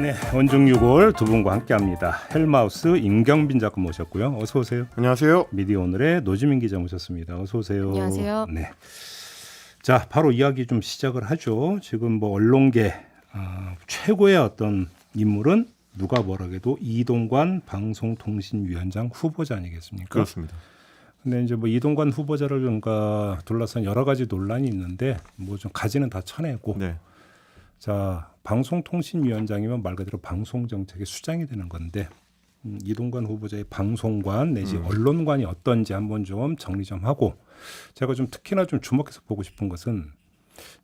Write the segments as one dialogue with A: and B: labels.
A: 네, 원중유골 두 분과 함께합니다. 헬마우스 임경빈 작가 모셨고요. 어서 오세요.
B: 안녕하세요.
A: 미디어오늘의 노지민 기자 모셨습니다. 어서 오세요.
C: 안녕하세요.
A: 네, 자 바로 이야기 좀 시작을 하죠. 지금 뭐 언론계 최고의 어떤 인물은 누가 뭐라해도 이동관 방송통신위원장 후보자 아니겠습니까?
B: 그렇습니다.
A: 근데 이제 뭐 이동관 후보자를 뭔가 둘러싼 여러 가지 논란이 있는데 뭐 좀 가지는 다 쳐내고.
B: 네.
A: 자, 방송통신위원장이면 말 그대로 방송정책의 수장이 되는 건데 이동관 후보자의 방송관 내지 언론관이 어떤지 한번 좀 정리 좀 하고 제가 좀 특히나 좀 주목해서 보고 싶은 것은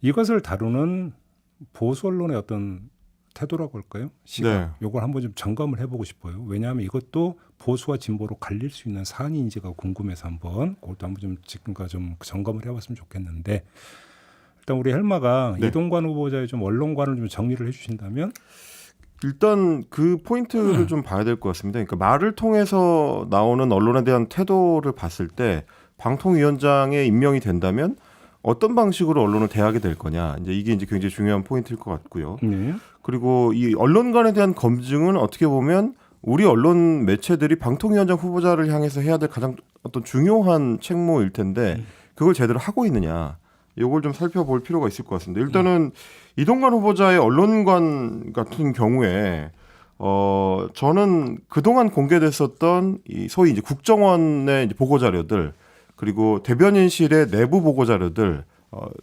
A: 이것을 다루는 보수 언론의 어떤 태도라고 할까요? 시각.
B: 네.
A: 이걸 한번 좀 점검을 해보고 싶어요. 왜냐하면 이것도 보수와 진보로 갈릴 수 있는 사안인지가 궁금해서 그것도 한번 좀 지금까지 좀 점검을 해봤으면 좋겠는데 일단 우리 헬마가
B: 네.
A: 이동관 후보자의 좀 언론관을 좀 정리를 해주신다면
B: 일단 그 포인트를 좀 봐야 될 것 같습니다. 그러니까 말을 통해서 나오는 언론에 대한 태도를 봤을 때 방통위원장에 임명이 된다면 어떤 방식으로 언론을 대하게 될 거냐. 이게 이제 굉장히 중요한 포인트일 것 같고요.
A: 네.
B: 그리고 이 언론관에 대한 검증은 어떻게 보면 우리 언론 매체들이 방통위원장 후보자를 향해서 해야 될 가장 어떤 중요한 책무일 텐데 그걸 제대로 하고 있느냐. 이걸 좀 살펴볼 필요가 있을 것 같습니다. 일단은 이동관 후보자의 언론관 같은 경우에 저는 그동안 공개됐었던 이 소위 이제 국정원의 이제 보고 자료들 그리고 대변인실의 내부 보고 자료들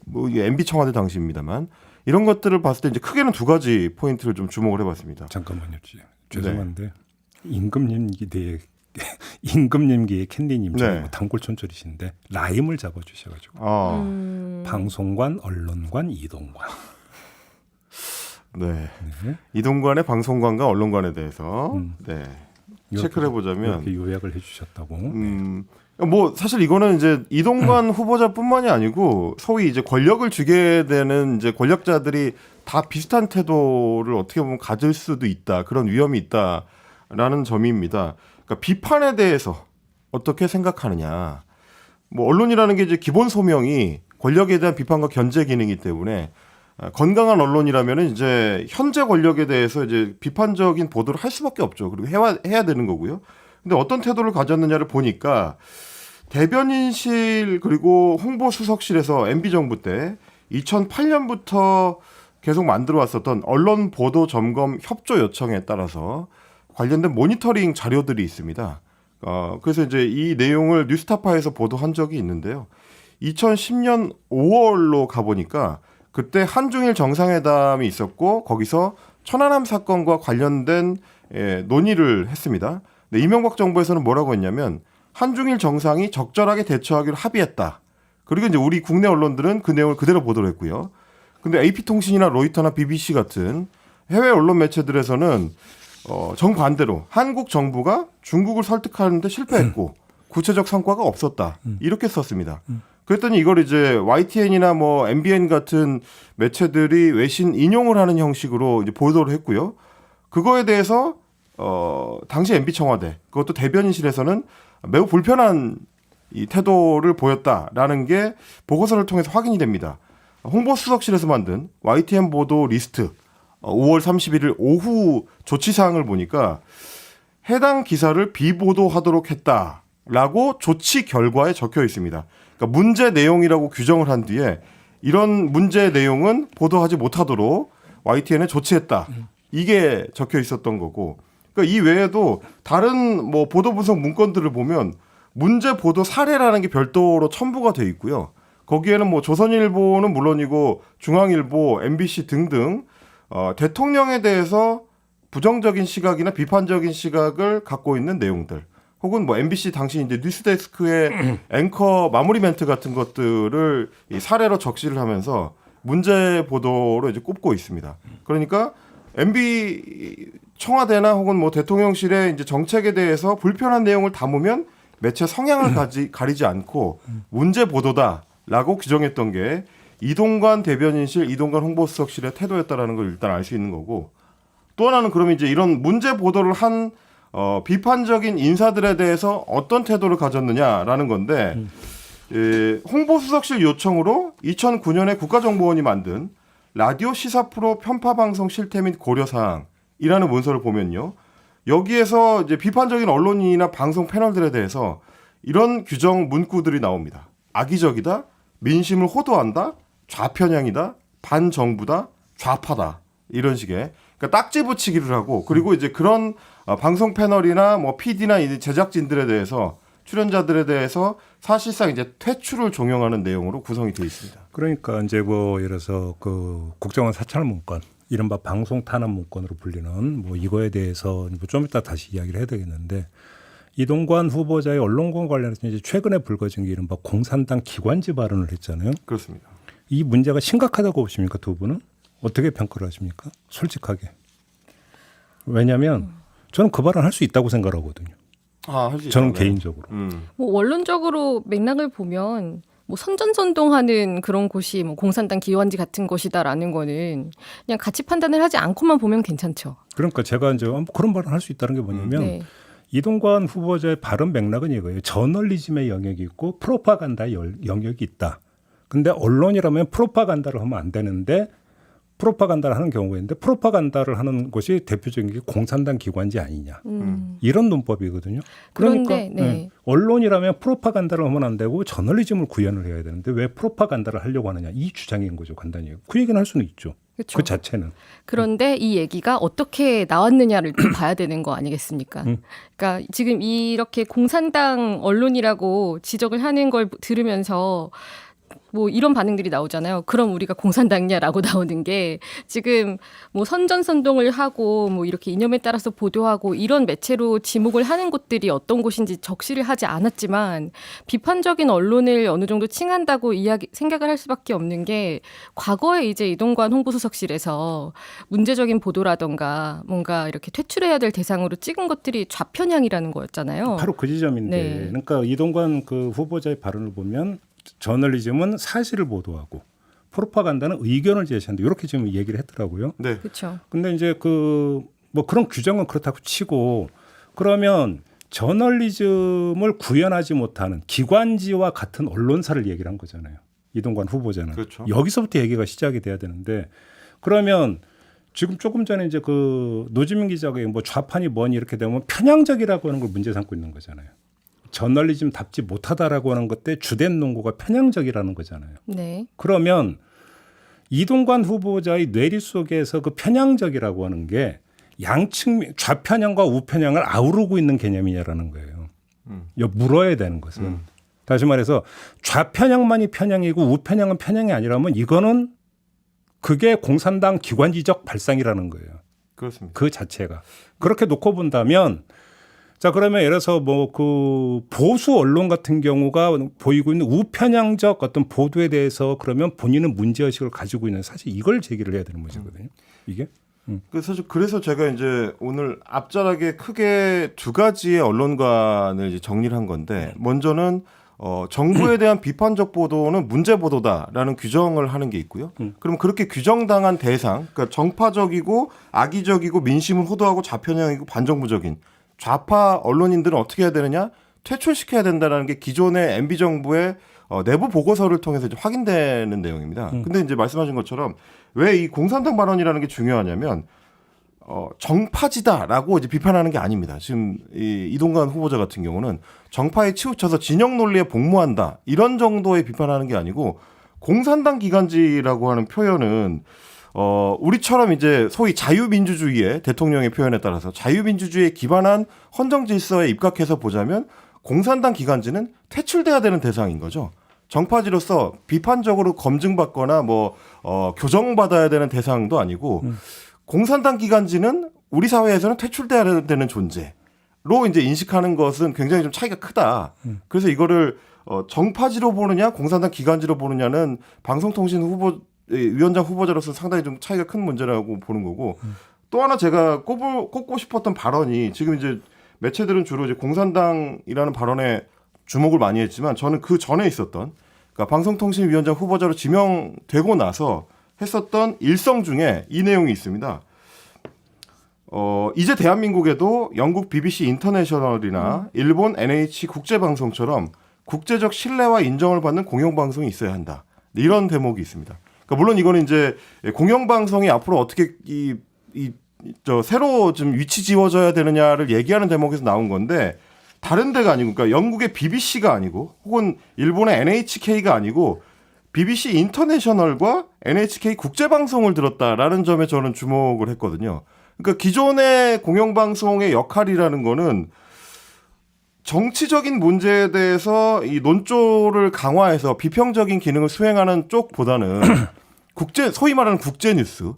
B: 뭐 MB 청와대 당시입니다만 이런 것들을 봤을 때 이제 크게는 두 가지 포인트를 좀 주목을 해봤습니다.
A: 잠깐만요. 죄송한데 임금님기의 캔디님
B: 네.
A: 뭐 단골촌철이신데 라임을 잡아주셔가지고 방송관, 언론관, 이동관.
B: 네.
A: 네.
B: 이동관의 방송관과 언론관에 대해서 네. 체크를 해보자면
A: 이렇게 요약을 해주셨다고.
B: 뭐 사실 이거는 이제 이동관 후보자뿐만이 아니고 소위 이제 권력을 쥐게 되는 이제 권력자들이 다 비슷한 태도를 어떻게 보면 가질 수도 있다. 그런 위험이 있다라는 점입니다. 그러니까 비판에 대해서 어떻게 생각하느냐. 뭐 언론이라는 게 이제 기본 소명이 권력에 대한 비판과 견제 기능이기 때문에 건강한 언론이라면은 이제 현재 권력에 대해서 이제 비판적인 보도를 할 수밖에 없죠. 그리고 해야 되는 거고요. 근데 어떤 태도를 가졌느냐를 보니까 대변인실 그리고 홍보수석실에서 MB 정부 때 2008년부터 계속 만들어 왔었던 언론 보도 점검 협조 요청에 따라서 관련된 모니터링 자료들이 있습니다. 그래서 이제 이 내용을 뉴스타파에서 보도한 적이 있는데요. 2010년 5월로 가보니까 그때 한중일 정상회담이 있었고 거기서 천안함 사건과 관련된 논의를 했습니다. 근데 이명박 정부에서는 뭐라고 했냐면 한중일 정상이 적절하게 대처하기로 합의했다. 그리고 이제 우리 국내 언론들은 그 내용을 그대로 보도를 했고요. 근데 AP통신이나 로이터나 BBC 같은 해외 언론 매체들에서는 정반대로 한국 정부가 중국을 설득하는데 실패했고 구체적 성과가 없었다. 이렇게 썼습니다. 그랬더니 이걸 이제 YTN이나 뭐 MBN 같은 매체들이 외신 인용을 하는 형식으로 이제 보도를 했고요. 그거에 대해서 당시 MB 청와대 그것도 대변인실에서는 매우 불편한 이 태도를 보였다라는 게 보고서를 통해서 확인이 됩니다. 홍보수석실에서 만든 YTN 보도 리스트 5월 31일 오후 조치사항을 보니까 해당 기사를 비보도하도록 했다라고 조치 결과에 적혀 있습니다. 그러니까 문제 내용이라고 규정을 한 뒤에 이런 문제 내용은 보도하지 못하도록 YTN에 조치했다. 이게 적혀 있었던 거고. 그러니까 이 외에도 다른 뭐 보도 분석 문건들을 보면 문제 보도 사례라는 게 별도로 첨부가 돼 있고요. 거기에는 뭐 조선일보는 물론이고 중앙일보, MBC 등등 대통령에 대해서 부정적인 시각이나 비판적인 시각을 갖고 있는 내용들, 혹은 뭐 MBC 당시 이제 뉴스데스크의 앵커 마무리 멘트 같은 것들을 이 사례로 적시를 하면서 문제 보도로 이제 꼽고 있습니다. 그러니까 MB 청와대나 혹은 뭐 대통령실의 이제 정책에 대해서 불편한 내용을 담으면 매체 성향을 가리지 않고 문제 보도다라고 규정했던 게 이동관 대변인실, 이동관 홍보수석실의 태도였다라는 걸 일단 알 수 있는 거고, 또 하나는 그러면 이제 이런 문제 보도를 한 비판적인 인사들에 대해서 어떤 태도를 가졌느냐라는 건데, 홍보수석실 요청으로 2009년에 국가정보원이 만든 라디오 시사 프로 편파 방송 실태 및 고려사항 이라는 문서를 보면요. 여기에서 이제 비판적인 언론이나 방송 패널들에 대해서 이런 규정 문구들이 나옵니다. 악의적이다, 민심을 호도한다, 좌편향이다, 반정부다, 좌파다. 이런 식의 그러니까 딱지 붙이기를 하고 그리고 이제 그런 방송 패널이나 뭐 PD나 제작진들에 대해서 출연자들에 대해서 사실상 이제 퇴출을 종용하는 내용으로 구성이 되어 있습니다.
A: 그러니까 이제 뭐 예를 들어서 그 국정원 사찰 문건, 이른바 방송 탄압 문건으로 불리는 뭐 이거에 대해서 뭐 좀 이따 다시 이야기를 해야 되겠는데 이동관 후보자의 언론권 관련해서 이제 최근에 불거진 게 이른바 공산당 기관지 발언을 했잖아요.
B: 그렇습니다.
A: 이 문제가 심각하다고 보십니까, 두 분은? 어떻게 평가를 하십니까? 솔직하게. 왜냐하면 저는 그 발언 할 수 있다고 생각하거든요.
B: 할 수
A: 저는
B: 있다.
A: 개인적으로.
C: 뭐 원론적으로 맥락을 보면 뭐 선전선동하는 그런 곳이 뭐 공산당 기관지 같은 것이다라는 거는 그냥 같이 판단을 하지 않고만 보면 괜찮죠.
A: 그러니까 제가 이제 그런 발언 할 수 있다는 게 뭐냐면
C: 네.
A: 이동관 후보자의 발언 맥락은 이거예요. 저널리즘의 영역이 있고 프로파간다의 영역이 있다. 근데 언론이라면 프로파간다를 하면 안 되는데 프로파간다를 하는 경우가 있는데 프로파간다를 하는 것이 대표적인 게 공산당 기관지 아니냐. 이런 논법이거든요. 그러니까
C: 그런데, 네.
A: 언론이라면 프로파간다를 하면 안 되고 저널리즘을 구현을 해야 되는데 왜 프로파간다를 하려고 하느냐. 이 주장인 거죠. 간단히. 그 얘기는 할 수는 있죠.
C: 그렇죠.
A: 그 자체는.
C: 그런데 이 얘기가 어떻게 나왔느냐를 또 봐야 되는 거 아니겠습니까? 그러니까 지금 이렇게 공산당 언론이라고 지적을 하는 걸 들으면서 뭐 이런 반응들이 나오잖아요. 그럼 우리가 공산당이냐라고 나오는 게 지금 뭐 선전선동을 하고 뭐 이렇게 이념에 따라서 보도하고 이런 매체로 지목을 하는 곳들이 어떤 곳인지 적시를 하지 않았지만 비판적인 언론을 어느 정도 칭한다고 생각을 할 수밖에 없는 게 과거에 이제 이동관 홍보수석실에서 문제적인 보도라던가 뭔가 이렇게 퇴출해야 될 대상으로 찍은 것들이 좌편향이라는 거였잖아요.
A: 바로 그 지점인데.
C: 네.
A: 그러니까 이동관 그 후보자의 발언을 보면 저널리즘은 사실을 보도하고 프로파간다는 의견을 제시한다. 이렇게 지금 얘기를 했더라고요.
B: 네.
C: 그렇죠.
A: 근데 이제 그 뭐 그런 규정은 그렇다고 치고 그러면 저널리즘을 구현하지 못하는 기관지와 같은 언론사를 얘기를 한 거잖아요. 이동관 후보자는.
B: 그렇죠.
A: 여기서부터 얘기가 시작이 돼야 되는데 그러면 지금 조금 전에 이제 그 노지민 기자가 뭐 좌판이 뭐니 이렇게 되면 편향적이라고 하는 걸 문제 삼고 있는 거잖아요. 저널리즘답지 못하다라고 하는 것 때 주된 논거가 편향적이라는 거잖아요.
C: 네.
A: 그러면 이동관 후보자의 뇌리 속에서 그 편향적이라고 하는 게 양측 좌편향과 우편향을 아우르고 있는 개념이냐라는 거예요. 물어야 되는 것은. 다시 말해서 좌편향만이 편향이고 우편향은 편향이 아니라면 이거는 그게 공산당 기관지적 발상이라는 거예요.
B: 그렇습니다.
A: 그 자체가. 그렇게 놓고 본다면 자, 그러면 예를 들어서 뭐 그 보수 언론 같은 경우가 보이고 있는 우편향적 어떤 보도에 대해서 그러면 본인은 문제의식을 가지고 있는 사실 이걸 제기를 해야 되는 문제거든요. 이게.
B: 그래서 제가 이제 오늘 앞자락에 크게 두 가지의 언론관을 이제 정리를 한 건데 먼저는 정부에 대한 비판적 보도는 문제 보도다라는 규정을 하는 게 있고요. 그럼 그렇게 규정당한 대상, 그러니까 정파적이고 악의적이고 민심을 호도하고 좌편향이고 반정부적인 좌파 언론인들은 어떻게 해야 되느냐? 퇴출시켜야 된다는 게 기존의 MB 정부의 내부 보고서를 통해서 이제 확인되는 내용입니다. 근데 이제 말씀하신 것처럼 왜 이 공산당 발언이라는 게 중요하냐면 정파지다라고 이제 비판하는 게 아닙니다. 지금 이동관 후보자 같은 경우는 정파에 치우쳐서 진영 논리에 복무한다 이런 정도의 비판하는 게 아니고 공산당 기관지라고 하는 표현은 우리처럼 이제 소위 자유민주주의의 대통령의 표현에 따라서 자유민주주의에 기반한 헌정 질서에 입각해서 보자면 공산당 기관지는 퇴출돼야 되는 대상인 거죠. 정파지로서 비판적으로 검증받거나 뭐 교정받아야 되는 대상도 아니고 공산당 기관지는 우리 사회에서는 퇴출돼야 되는 존재로 이제 인식하는 것은 굉장히 좀 차이가 크다. 그래서 이거를 정파지로 보느냐 공산당 기관지로 보느냐는 방송통신 위원장 후보자로서 상당히 좀 차이가 큰 문제라고 보는 거고 또 하나 제가 꼽고 싶었던 발언이 지금 이제 매체들은 주로 이제 공산당이라는 발언에 주목을 많이 했지만 저는 그 전에 있었던 그러니까 방송통신위원장 후보자로 지명되고 나서 했었던 일성 중에 이 내용이 있습니다. 이제 대한민국에도 영국 BBC 인터내셔널이나 일본 NH 국제방송처럼 국제적 신뢰와 인정을 받는 공영방송이 있어야 한다. 이런 대목이 있습니다. 그러니까 물론 이거는 이제 공영방송이 앞으로 어떻게 새로 좀 위치 지워져야 되느냐를 얘기하는 대목에서 나온 건데 다른 데가 아니고 그러니까 영국의 BBC가 아니고 혹은 일본의 NHK가 아니고 BBC 인터내셔널과 NHK 국제방송을 들었다라는 점에 저는 주목을 했거든요. 그러니까 기존의 공영방송의 역할이라는 거는 정치적인 문제에 대해서 이 논조를 강화해서 비평적인 기능을 수행하는 쪽보다는 소위 말하는 국제 뉴스,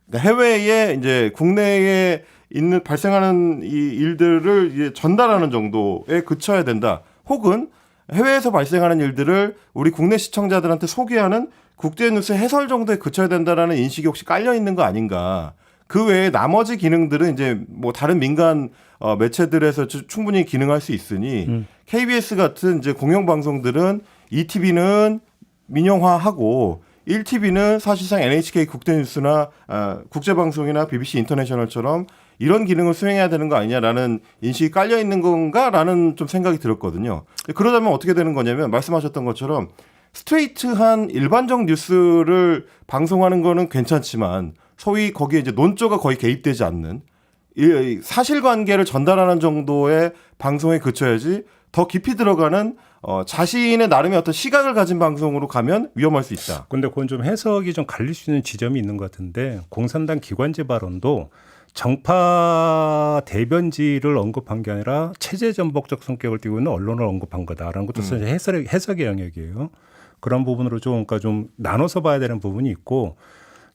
B: 그러니까 해외에 이제 국내에 있는 발생하는 이 일들을 이제 전달하는 정도에 그쳐야 된다. 혹은 해외에서 발생하는 일들을 우리 국내 시청자들한테 소개하는 국제 뉴스 해설 정도에 그쳐야 된다라는 인식이 혹시 깔려 있는 거 아닌가? 그 외에 나머지 기능들은 이제 뭐 다른 민간 매체들에서 충분히 기능할 수 있으니 KBS 같은 이제 공영방송들은 2TV는 민영화하고 1TV는 사실상 NHK 국제뉴스나 국제방송이나 BBC 인터내셔널처럼 이런 기능을 수행해야 되는 거 아니냐라는 인식이 깔려 있는 건가라는 좀 생각이 들었거든요. 그러다면 어떻게 되는 거냐면 말씀하셨던 것처럼 스트레이트한 일반적 뉴스를 방송하는 거는 괜찮지만 소위 거기에 이제 논조가 거의 개입되지 않는 사실관계를 전달하는 정도의 방송에 그쳐야지 더 깊이 들어가는 자신의 나름의 어떤 시각을 가진 방송으로 가면 위험할 수 있다.
A: 근데 그건 좀 해석이 좀 갈릴 수 있는 지점이 있는 것 같은데 공산당 기관지 발언도 정파 대변지를 언급한 게 아니라 체제 전복적 성격을 띠고 있는 언론을 언급한 거다라는 것도 사실 해석의 영역이에요. 그런 부분으로 좀 그러니까 좀 나눠서 봐야 되는 부분이 있고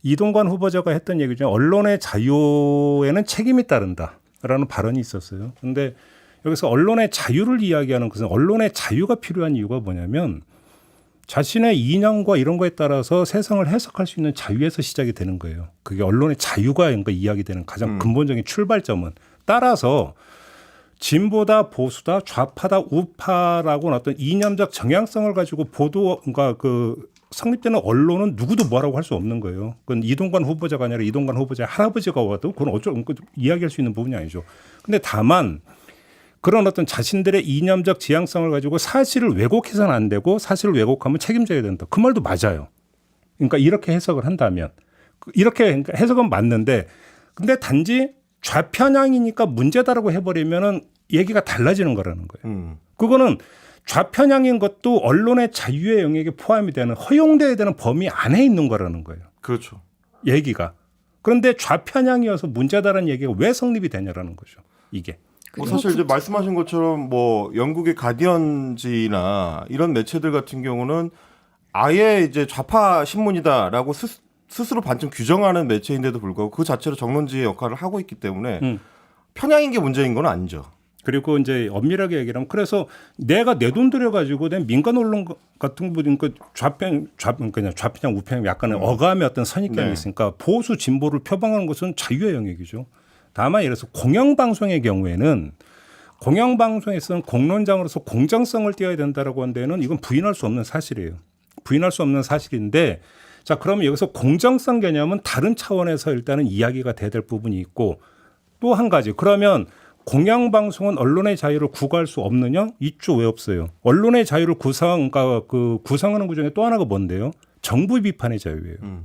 A: 이동관 후보자가 했던 얘기 중에 언론의 자유에는 책임이 따른다라는 발언이 있었어요. 그런데 여기서 언론의 자유를 이야기하는 것은 언론의 자유가 필요한 이유가 뭐냐면 자신의 이념과 이런 거에 따라서 세상을 해석할 수 있는 자유에서 시작이 되는 거예요. 그게 언론의 자유가 그러니까 이야기되는 가장 근본적인 출발점은 따라서 진보다 보수다 좌파다 우파라고 어떤 이념적 정향성을 가지고 그러니까 성립되는 언론은 누구도 뭐라고 할 수 없는 거예요. 그건 이동관 후보자가 아니라 이동관 후보자의 할아버지가 와도 그건 이야기할 수 있는 부분이 아니죠. 근데 다만 그런 어떤 자신들의 이념적 지향성을 가지고 사실을 왜곡해서는 안 되고 사실을 왜곡하면 책임져야 된다. 그 말도 맞아요. 그러니까 이렇게 해석을 한다면 이렇게 해석은 맞는데 근데 단지 좌편향이니까 문제다라고 해버리면은 얘기가 달라지는 거라는 거예요. 그거는 좌편향인 것도 언론의 자유의 영역에 포함이 되는 허용돼야 되는 범위 안에 있는 거라는 거예요.
B: 그렇죠.
A: 얘기가. 그런데 좌편향이어서 문제다라는 얘기가 왜 성립이 되냐라는 거죠. 이게.
B: 뭐 사실 이제 말씀하신 것처럼 뭐 영국의 가디언지나 이런 매체들 같은 경우는 아예 이제 좌파 신문이다라고 스스로 반쯤 규정하는 매체인데도 불구하고 그 자체로 정론지의 역할을 하고 있기 때문에 편향인 게 문제인 건 아니죠.
A: 그리고 이제 엄밀하게 얘기를 하면 그래서 내가 내 돈 들여가지고 내 민간 언론 같은 부분 그 그냥 좌편향 우편향 약간의 어감의 어떤 선입견이 있으니까 보수 진보를 표방하는 것은 자유의 영역이죠. 다만 예를 들어서 공영방송의 경우에는 공영방송에서는 공론장으로서 공정성을 띄어야 된다라고 한 데는 이건 부인할 수 없는 사실이에요. 부인할 수 없는 사실인데 자 그러면 여기서 공정성 개념은 다른 차원에서 일단은 이야기가 돼야 될 부분이 있고 또 한 가지 그러면 공영방송은 언론의 자유를 구가할 수 없느냐? 있죠. 왜 없어요? 언론의 자유를 구성하는 그 중에 또 하나가 뭔데요? 정부 비판의 자유예요.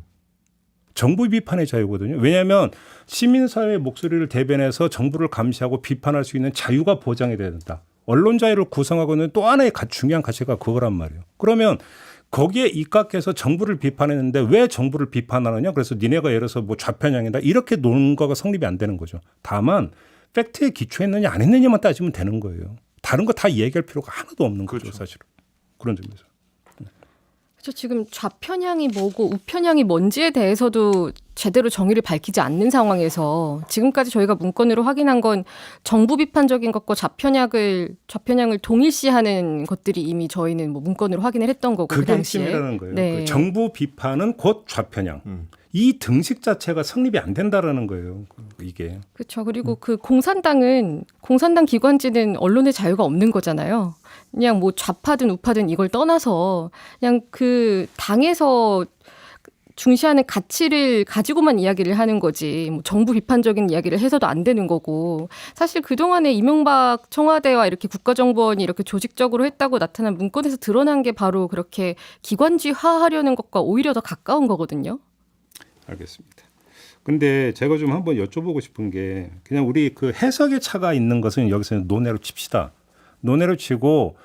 A: 정부 비판의 자유거든요. 왜냐하면 시민사회의 목소리를 대변해서 정부를 감시하고 비판할 수 있는 자유가 보장이 돼야 된다. 언론 자유를 구성하고 있는 또 하나의 중요한 가치가 그거란 말이에요. 그러면 거기에 입각해서 정부를 비판했는데 왜 정부를 비판하느냐? 그래서 니네가 예를 들어서 뭐 좌편향이다. 이렇게 논거가 성립이 안 되는 거죠. 다만 팩트에 기초했느냐 안 했느냐만 따지면 되는 거예요. 다른 거 다 얘기할 필요가 하나도 없는 거죠.
B: 그렇죠.
A: 사실은. 그런 점에서.
C: 그렇죠. 지금 좌편향이 뭐고 우편향이 뭔지에 대해서도 제대로 정의를 밝히지 않는 상황에서 지금까지 저희가 문건으로 확인한 건 정부 비판적인 것과 좌편향을 동일시하는 것들이 이미 저희는 뭐 문건으로 확인을 했던 거고 그
A: 그게
C: 당시에.
A: 핵심이라는 거예요.
C: 네.
A: 그 정부 비판은 곧 좌편향. 이 등식 자체가 성립이 안 된다라는 거예요. 이게.
C: 그렇죠. 그리고 그 공산당 기관지는 언론의 자유가 없는 거잖아요. 그냥 뭐 좌파든 우파든 이걸 떠나서 그냥 그 당에서 중시하는 가치를 가지고만 이야기를 하는 거지 뭐 정부 비판적인 이야기를 해서도 안 되는 거고 사실 그동안에 이명박 청와대와 이렇게 국가정보원이 이렇게 조직적으로 했다고 나타난 문건에서 드러난 게 바로 그렇게 기관지화하려는 것과 오히려 더 가까운 거거든요.
A: 알겠습니다. 근데 제가 좀 한번 여쭤보고 싶은 게 그냥 우리 그 해석의 차가 있는 것은 여기서 논외로 칩시다. 논외로 치고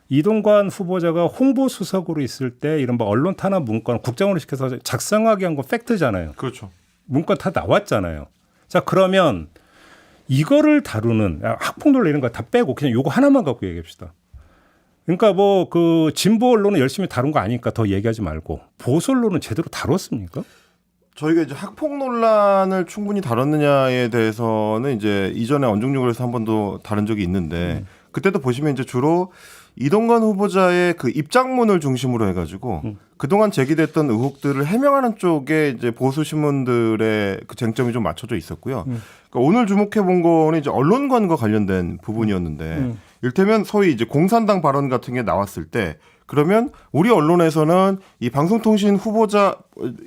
A: 이동관 후보자가 홍보수석으로 있을 때 이런 뭐 언론 탄압 문건 국정원을 시켜서 작성하게 한 건 팩트잖아요.
B: 그렇죠.
A: 문건 다 나왔잖아요. 자, 그러면 이거를 다루는 학폭논란 이런 거 다 빼고 그냥 요거 하나만 갖고 얘기합시다. 그러니까 뭐 그 진보 언론은 열심히 다룬 거 아니까 더 얘기하지 말고 보수 언론은 제대로 다뤘습니까?
B: 저희가 이제 학폭 논란을 충분히 다뤘느냐에 대해서는 이제 이전에 언중용을해서 한 번도 다룬 적이 있는데 그때도 보시면 이제 주로 이동관 후보자의 그 입장문을 중심으로 해가지고 그동안 제기됐던 의혹들을 해명하는 쪽에 이제 보수 신문들의 그 쟁점이 좀 맞춰져 있었고요. 그러니까 오늘 주목해 본 거는 이제 언론관과 관련된 부분이었는데 일테면 소위 이제 공산당 발언 같은 게 나왔을 때 그러면 우리 언론에서는 이 방송통신 후보자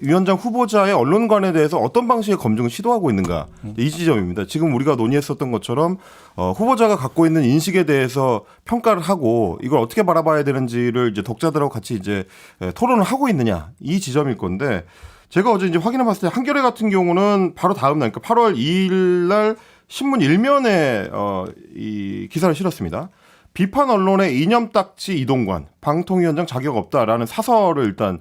B: 위원장 후보자의 언론관에 대해서 어떤 방식의 검증을 시도하고 있는가 이 지점입니다. 지금 우리가 논의했었던 것처럼 후보자가 갖고 있는 인식에 대해서 평가를 하고 이걸 어떻게 바라봐야 되는지를 이제 독자들하고 같이 이제 토론을 하고 있느냐 이 지점일 건데 제가 어제 이제 확인해봤을 때 한겨레 같은 경우는 바로 다음 날 그러니까 8월 2일 날 신문 1면에 이 기사를 실었습니다. 비판 언론의 이념딱지 이동관, 방통위원장 자격 없다라는 사설을 일단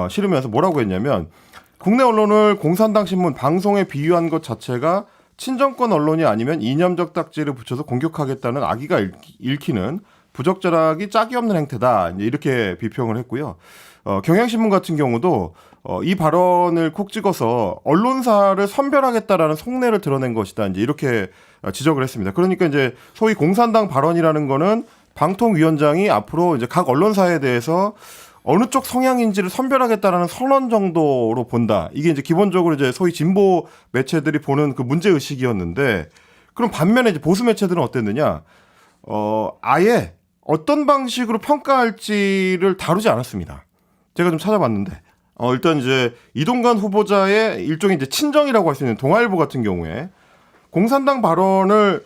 B: 실으면서 뭐라고 했냐면 국내 언론을 공산당 신문 방송에 비유한 것 자체가 친정권 언론이 아니면 이념적 딱지를 붙여서 공격하겠다는 악의가 읽히는 부적절하기 짝이 없는 행태다. 이렇게 비평을 했고요. 경향신문 같은 경우도 이 발언을 콕 찍어서 언론사를 선별하겠다라는 속내를 드러낸 것이다. 이제 이렇게 지적을 했습니다. 그러니까 이제 소위 공산당 발언이라는 거는 방통위원장이 앞으로 이제 각 언론사에 대해서 어느 쪽 성향인지를 선별하겠다라는 선언 정도로 본다. 이게 이제 기본적으로 이제 소위 진보 매체들이 보는 그 문제 의식이었는데 그럼 반면에 이제 보수 매체들은 어땠느냐? 아예 어떤 방식으로 평가할지를 다루지 않았습니다. 제가 좀 찾아봤는데 일단 이제 이동관 후보자의 일종의 이제 친정이라고 할 수 있는 동아일보 같은 경우에 공산당 발언을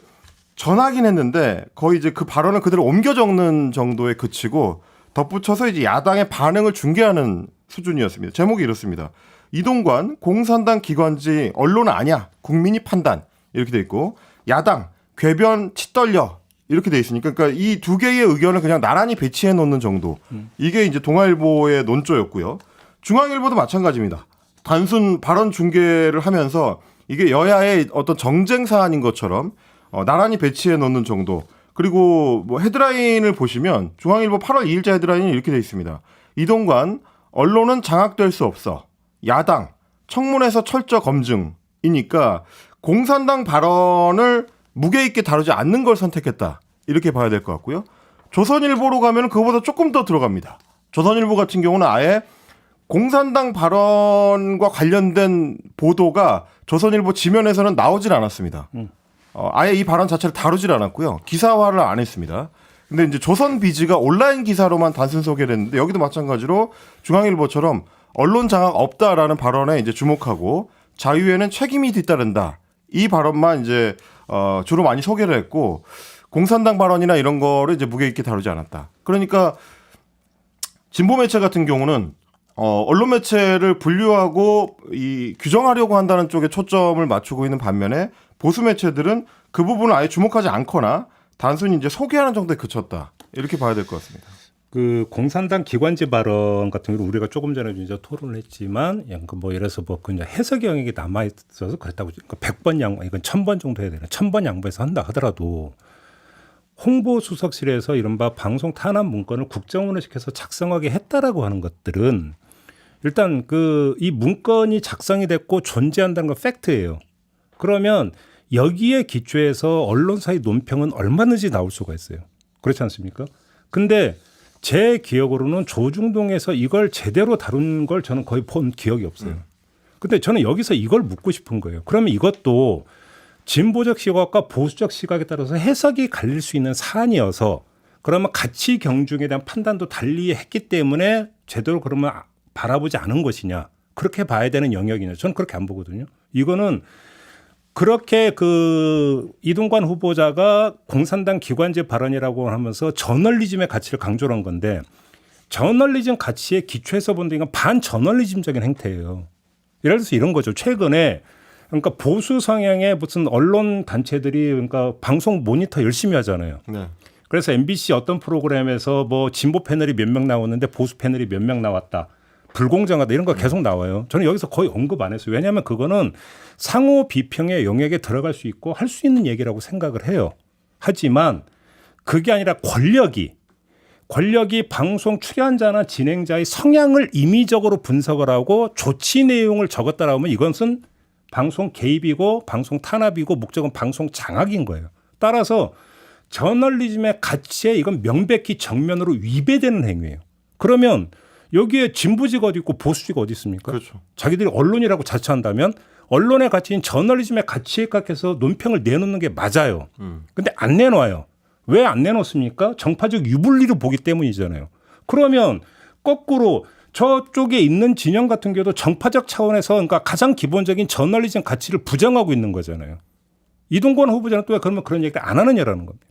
B: 전하긴 했는데 거의 이제 그 발언을 그대로 옮겨 적는 정도에 그치고 덧붙여서 이제 야당의 반응을 중계하는 수준이었습니다. 제목이 이렇습니다. 이동관 공산당 기관지 언론 아니야. 국민이 판단. 이렇게 돼 있고 야당 궤변 치 떨려. 이렇게 돼 있으니까 그러니까 이 두 개의 의견을 그냥 나란히 배치해 놓는 정도. 이게 이제 동아일보의 논조였고요. 중앙일보도 마찬가지입니다. 단순 발언 중계를 하면서 이게 여야의 어떤 정쟁 사안인 것처럼 나란히 배치해 놓는 정도. 그리고 뭐 헤드라인을 보시면 중앙일보 8월 2일자 헤드라인이 이렇게 돼 있습니다. 이동관 언론은 장악될 수 없어. 야당 청문회에서 철저 검증이니까 공산당 발언을 무게 있게 다루지 않는 걸 선택했다. 이렇게 봐야 될 것 같고요. 조선일보로 가면 그거보다 조금 더 들어갑니다. 조선일보 같은 경우는 아예 공산당 발언과 관련된 보도가 조선일보 지면에서는 나오질 않았습니다. 아예 이 발언 자체를 다루질 않았고요. 기사화를 안 했습니다. 근데 이제 조선비즈가 온라인 기사로만 단순 소개를 했는데 여기도 마찬가지로 중앙일보처럼 언론 장악 없다라는 발언에 이제 주목하고 자유에는 책임이 뒤따른다. 이 발언만 이제 주로 많이 소개를 했고 공산당 발언이나 이런 거를 이제 무게 있게 다루지 않았다. 그러니까 진보 매체 같은 경우는 언론 매체를 분류하고 이 규정하려고 한다는 쪽에 초점을 맞추고 있는 반면에 보수 매체들은 그 부분을 아예 주목하지 않거나 단순히 이제 소개하는 정도에 그쳤다. 이렇게 봐야 될 것 같습니다.
A: 그 공산당 기관지 발언 같은 경우는 우리가 조금 전에 이제 토론을 했지만 뭐 예를 들어서 뭐 그냥 해석 영역이 남아 있어서 그렇다고 그러니까 100번 양보 이건 1000번 정도 해야 되나 1000번 양보해서 한다 하더라도 홍보수석실에서 이른바 방송 탄압 문건을 국정원을 시켜서 작성하게 했다라고 하는 것들은 일단 그 이 문건이 작성이 됐고 존재한다는 건 팩트예요. 그러면 여기에 기초해서 언론사의 논평은 얼마든지 나올 수가 있어요. 그렇지 않습니까? 근데 제 기억으로는 조중동에서 이걸 제대로 다룬 걸 저는 거의 본 기억이 없어요. 근데 저는 여기서 이걸 묻고 싶은 거예요. 그러면 이것도 진보적 시각과 보수적 시각에 따라서 해석이 갈릴 수 있는 사안이어서 그러면 가치 경중에 대한 판단도 달리 했기 때문에 제대로 그러면 바라보지 않은 것이냐. 그렇게 봐야 되는 영역이냐. 저는 그렇게 안 보거든요. 이거는 그렇게 그 이동관 후보자가 공산당 기관지 발언이라고 하면서 저널리즘의 가치를 강조를 한 건데 저널리즘 가치에 기초해서 본다 이건 반저널리즘적인 행태예요. 예를 들어서 이런 거죠. 최근에 그러니까 보수 성향의 무슨 언론 단체들이 그러니까 방송 모니터 열심히 하잖아요.
B: 네.
A: 그래서 MBC 어떤 프로그램에서 뭐 진보 패널이 몇 명 나왔는데 보수 패널이 몇 명 나왔다. 불공정하다 이런 거 계속 나와요. 저는 여기서 거의 언급 안 했어요. 왜냐하면 그거는 상호 비평의 영역에 들어갈 수 있고 할 수 있는 얘기라고 생각을 해요. 하지만 그게 아니라 권력이 방송 출연자나 진행자의 성향을 임의적으로 분석을 하고 조치 내용을 적었다라고 하면 이것은 방송 개입이고 방송 탄압이고 목적은 방송 장악인 거예요. 따라서 저널리즘의 가치에 이건 명백히 정면으로 위배되는 행위예요. 그러면 여기에 진보지가 어디 있고 보수지가 어디 있습니까?
B: 그렇죠.
A: 자기들이 언론이라고 자처한다면 언론의 가치인 저널리즘의 가치에 각해서 논평을 내놓는 게 맞아요. 근데 안 내놓아요. 왜 안 내놓습니까? 정파적 유불리로 보기 때문이잖아요. 그러면 거꾸로 저쪽에 있는 진영 같은 경우도 정파적 차원에서 그러니까 가장 기본적인 저널리즘 가치를 부정하고 있는 거잖아요. 이동관 후보자는 또 왜 그러면 그런 얘기를 안 하느냐라는 겁니다.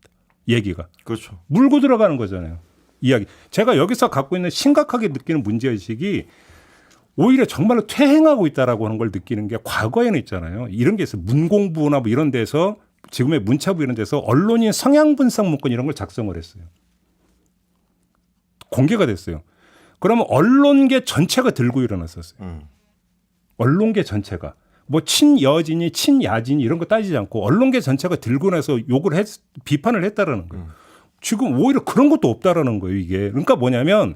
A: 얘기가.
B: 그렇죠.
A: 물고 들어가는 거잖아요. 이야기. 제가 여기서 갖고 있는 심각하게 느끼는 문제의식이 오히려 정말로 퇴행하고 있다라고 하는 걸 느끼는 게 과거에는 있잖아요. 이런 게 있어요. 문공부나 뭐 이런 데서 지금의 문체부 이런 데서 언론인 성향 분석 문건 이런 걸 작성을 했어요. 공개가 됐어요. 그러면 언론계 전체가 들고 일어났었어요. 언론계 전체가. 뭐 친여진이 친야진이 이런 거 따지지 않고 언론계 전체가 들고 나서 비판을 했다라는 거예요. 지금 오히려 그런 것도 없다라는 거예요, 이게. 그러니까 뭐냐면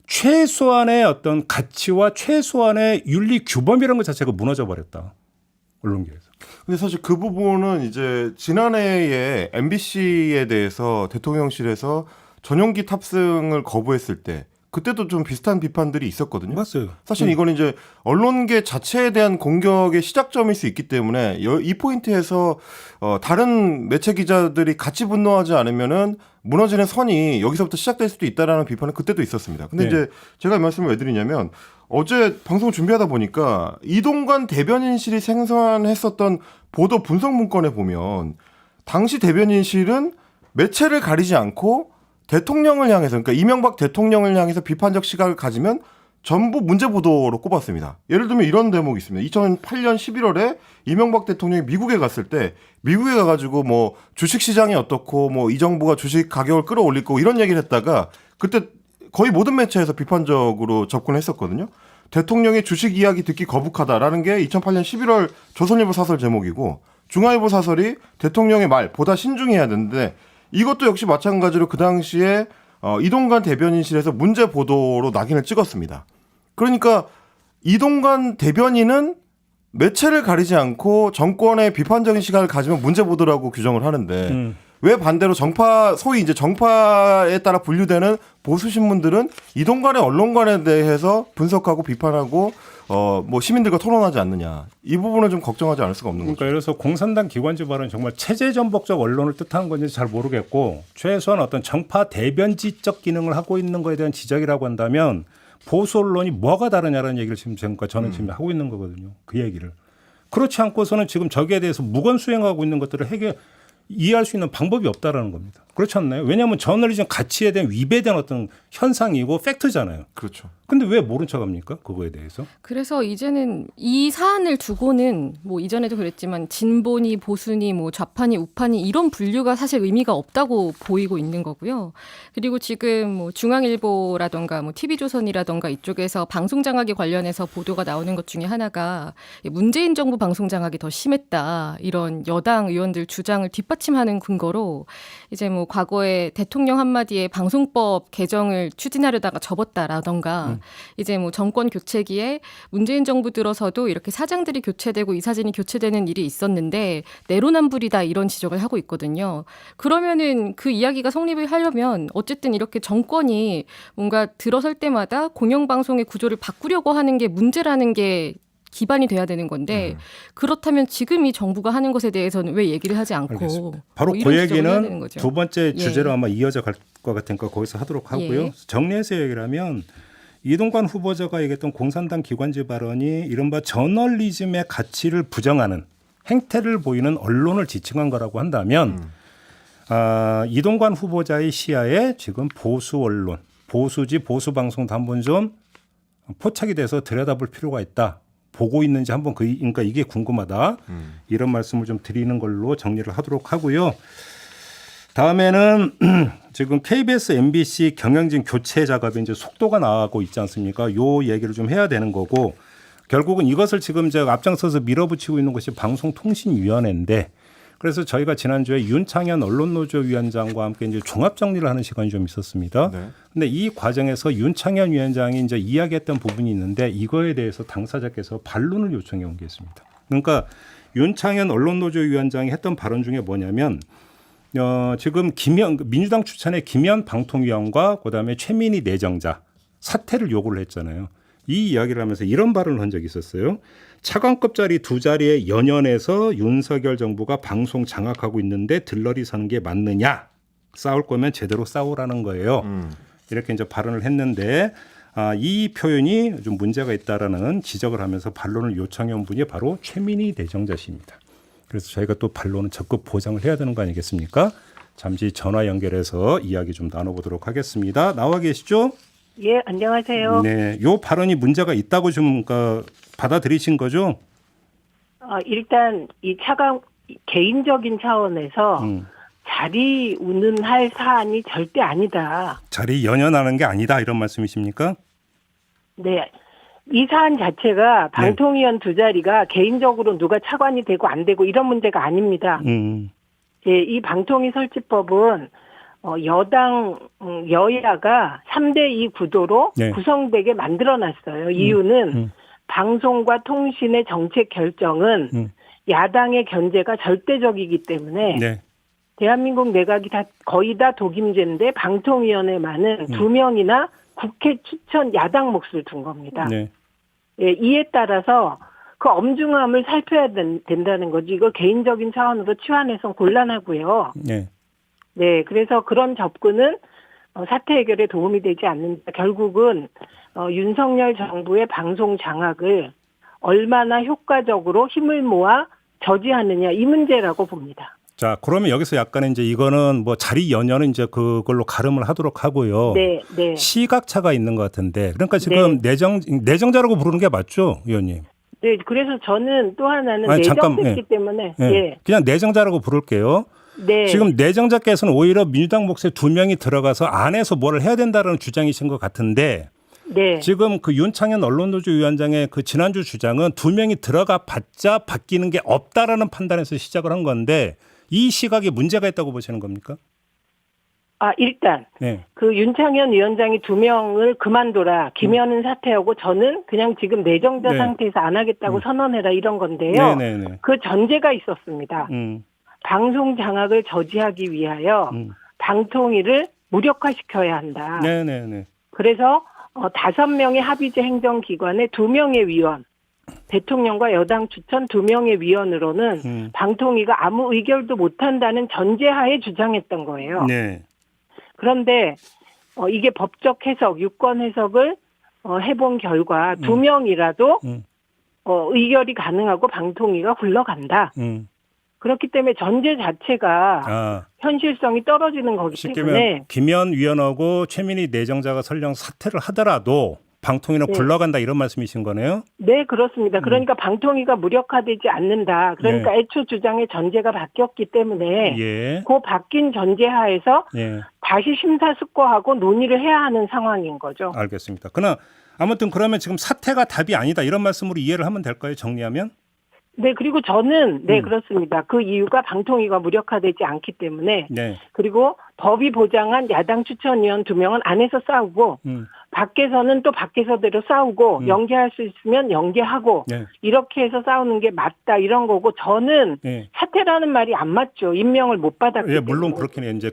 A: 최소한의 어떤 가치와 최소한의 윤리 규범이라는 것 자체가 무너져 버렸다. 언론계에서.
B: 근데 사실 그 부분은 이제 지난해에 MBC에 대해서 대통령실에서 전용기 탑승을 거부했을 때 그때도 좀 비슷한 비판들이 있었거든요.
A: 맞아요.
B: 사실 이건 이제 언론계 자체에 대한 공격의 시작점일 수 있기 때문에 이 포인트에서 다른 매체 기자들이 같이 분노하지 않으면은 무너지는 선이 여기서부터 시작될 수도 있다라는 비판은 그때도 있었습니다. 근데
A: 네.
B: 이제 제가 이 말씀을 왜 드리냐면 어제 방송 준비하다 보니까 이동관 대변인실이 생산했었던 보도 분석 문건에 보면 당시 대변인실은 매체를 가리지 않고 대통령을 향해서 그러니까 이명박 대통령을 향해서 비판적 시각을 가지면 전부 문제 보도로 꼽았습니다. 예를 들면 이런 대목이 있습니다. 2008년 11월에 이명박 대통령이 미국에 갔을 때 미국에 가가지고 뭐 주식 시장이 어떻고 뭐 이 정부가 주식 가격을 끌어올릴 거고 이런 얘기를 했다가 그때 거의 모든 매체에서 비판적으로 접근했었거든요. 대통령의 주식 이야기 듣기 거북하다라는 게 2008년 11월 조선일보 사설 제목이고 중앙일보 사설이 대통령의 말 보다 신중해야 되는데 이것도 역시 마찬가지로 그 당시에 이동관 대변인실에서 문제 보도로 낙인을 찍었습니다. 그러니까 이동관 대변인은 매체를 가리지 않고 정권의 비판적인 시각을 가지면 문제 보도라고 규정을 하는데 왜 반대로 소위 이제 정파에 따라 분류되는 보수 신문들은 이동관의 언론관에 대해서 분석하고 비판하고 뭐 시민들과 토론하지 않느냐. 이 부분은 좀 걱정하지 않을 수가 없는 거죠.
A: 그러니까 예를 들어서 공산당 기관지 발언은 정말 체제 전복적 언론을 뜻하는 건지 잘 모르겠고 최소한 어떤 정파 대변지적 기능을 하고 있는 거에 대한 지적이라고 한다면 보수 언론이 뭐가 다르냐라는 얘기를 지금 저는 지금 하고 있는 거거든요. 그 얘기를. 그렇지 않고서는 지금 저기에 대해서 무건 수행하고 있는 것들을 이해할 수 있는 방법이 없다라는 겁니다. 그렇지 않나요? 왜냐하면 저널리즘 가치에 대한 위배된 어떤 현상이고 팩트잖아요.
B: 그렇죠.
A: 근데 왜 모른 척합니까? 그거에 대해서?
C: 그래서 이제는 이 사안을 두고는 뭐 이전에도 그랬지만 진보니 보수니 뭐 좌파니 우파니 이런 분류가 사실 의미가 없다고 보이고 있는 거고요. 그리고 지금 뭐 중앙일보라던가 뭐 TV조선이라던가 이쪽에서 방송 장악에 관련해서 보도가 나오는 것 중에 하나가 문재인 정부 방송 장악이 더 심했다. 이런 여당 의원들 주장을 뒷받침하는 근거로 이제 뭐 과거에 대통령 한마디에 방송법 개정을 추진하려다가 접었다라던가 이제 뭐 정권 교체기에 문재인 정부 들어서도 이렇게 사장들이 교체되고 이사진이 교체되는 일이 있었는데 내로남불이다 이런 지적을 하고 있거든요. 그러면은 그 이야기가 성립을 하려면 어쨌든 이렇게 정권이 뭔가 들어설 때마다 공영방송의 구조를 바꾸려고 하는 게 문제라는 게 기반이 돼야 되는 건데 그렇다면 지금 이 정부가 하는 것에 대해서는 왜 얘기를 하지 않고
A: 알겠습니다. 바로
C: 뭐
A: 그
C: 이런 지적을 해야 되는
A: 얘기는
C: 거죠.
A: 두 번째
C: 예.
A: 주제로 아마 이어져 갈 것 같으니까 거기서 하도록 하고요.
C: 예.
A: 정리해서 얘기를 하면 이동관 후보자가 얘기했던 공산당 기관지 발언이 이른바 저널리즘의 가치를 부정하는 행태를 보이는 언론을 지칭한 거라고 한다면 이동관 후보자의 시야에 지금 보수 언론, 보수지 보수 방송도 한번 좀 포착이 돼서 들여다볼 필요가 있다. 보고 있는지 한번 그러니까 이게 궁금하다. 이런 말씀을 좀 드리는 걸로 정리를 하도록 하고요. 다음에는 지금 KBS, MBC 경영진 교체 작업에 이제 속도가 나가고 있지 않습니까? 요 얘기를 좀 해야 되는 거고 결국은 이것을 지금 제가 앞장서서 밀어붙이고 있는 것이 방송통신위원회인데 그래서 저희가 지난주에 윤창현 언론노조 위원장과 함께 이제 종합 정리를 하는 시간이 좀 있었습니다.
B: 네.
A: 근데 이 과정에서 윤창현 위원장이 이제 이야기했던 부분이 있는데 이거에 대해서 당사자께서 반론을 요청해 온 게 있습니다. 그러니까 윤창현 언론노조 위원장이 했던 발언 중에 뭐냐면 지금 민주당 추천의 김현 방통위원과 그다음에 최민희 내정자 사퇴를 요구를 했잖아요. 이 이야기를 하면서 이런 발언을 한 적이 있었어요. 차관급자리 두 자리에 연연해서 윤석열 정부가 방송 장악하고 있는데 들러리 서는 게 맞느냐? 싸울 거면 제대로 싸우라는 거예요. 이렇게 이제 발언을 했는데 이 표현이 좀 문제가 있다라는 지적을 하면서 반론을 요청해 온 분이 바로 최민희 내정자 씨입니다. 그래서 저희가 또 반론은 적극 보장을 해야 되는 거 아니겠습니까? 잠시 전화 연결해서 이야기 좀 나눠보도록 하겠습니다. 나와 계시죠?
D: 예, 안녕하세요.
A: 네, 요 발언이 문제가 있다고 좀 받아들이신 거죠?
D: 일단 이 차관 개인적인 차원에서 자리 운운할 사안이 절대 아니다.
A: 자리 연연하는 게 아니다 이런 말씀이십니까?
D: 네. 이 사안 자체가 방통위원 두 자리가 개인적으로 누가 차관이 되고 안 되고 이런 문제가 아닙니다. 예, 이 방통위 설치법은 여당, 여야가 3대2 구도로
A: 네.
D: 구성되게 만들어놨어요. 이유는 방송과 통신의 정책 결정은 야당의 견제가 절대적이기 때문에
A: 네.
D: 대한민국 내각이 거의 다 독임제인데 방통위원회만은 2명이나 국회 추천 야당 몫을 둔 겁니다.
A: 네.
D: 예, 이에 따라서 그 엄중함을 살펴야 된다는 거지. 이거 개인적인 차원으로 치환해서 곤란하고요.
A: 네.
D: 네, 그래서 그런 접근은 사태 해결에 도움이 되지 않는다. 결국은 윤석열 정부의 방송 장악을 얼마나 효과적으로 힘을 모아 저지하느냐 이 문제라고 봅니다.
A: 자, 그러면 여기서 약간의 이제 이거는 뭐 자리 연연은 이제 그걸로 가름을 하도록 하고요.
D: 네, 네.
A: 시각차가 있는 것 같은데, 그러니까 지금 내정자라고 부르는 게 맞죠, 의원님?
D: 네, 그래서 저는 또 하나는
A: 아니, 잠깐,
D: 내정됐기 때문에 예.
A: 그냥 내정자라고 부를게요.
D: 네.
A: 지금 내정자께서는 오히려 민주당 몫에 2명이 들어가서 안에서 뭐를 해야 된다는 주장이신 것 같은데
D: 네.
A: 지금 그 윤창현 언론노조 위원장의 그 지난주 주장은 2명이 들어가 봤자 바뀌는 게 없다라는 판단에서 시작을 한 건데 이 시각에 문제가 있다고 보시는 겁니까?
D: 일단
A: 네.
D: 그 윤창현 위원장이 2명을 그만둬라. 김현은 사퇴하고 저는 그냥 지금 내정자
A: 네.
D: 상태에서 안 하겠다고 선언해라 이런 건데요.
A: 네네네.
D: 그 전제가 있었습니다. 방송 장악을 저지하기 위하여 방통위를 무력화시켜야 한다.
A: 네네네.
D: 그래서 5명의 합의제 행정기관에 2명의 위원, 대통령과 여당 추천 2명의 위원으로는 방통위가 아무 의결도 못한다는 전제하에 주장했던 거예요.
A: 네.
D: 그런데 이게 법적 해석, 유권 해석을 해본 결과 2명이라도 의결이 가능하고 방통위가 굴러간다. 그렇기 때문에 전제 자체가 현실성이 떨어지는 거기
A: 쉽게
D: 때문에
A: 말하면 김현 위원하고 최민희 내정자가 설령 사퇴를 하더라도 방통위는 굴러간다 이런 말씀이신 거네요?
D: 네, 그렇습니다. 그러니까 방통위가 무력화되지 않는다. 그러니까 애초 주장의 전제가 바뀌었기 때문에 그 바뀐 전제하에서 다시 심사숙고하고 논의를 해야 하는 상황인 거죠.
A: 알겠습니다. 그러나 아무튼 그러면 지금 사퇴가 답이 아니다 이런 말씀으로 이해를 하면 될까요? 정리하면?
D: 네, 그리고 저는 그렇습니다. 그 이유가 방통위가 무력화되지 않기 때문에 그리고 법이 보장한 야당 추천위원 2명은 안에서 싸우고 밖에서는 또 밖에서대로 싸우고 연계할 수 있으면 연계하고 이렇게 해서 싸우는 게 맞다 이런 거고 저는 사퇴라는 말이 안 맞죠. 임명을 못 받았기 때문에.
A: 물론 그렇긴 해요. 이제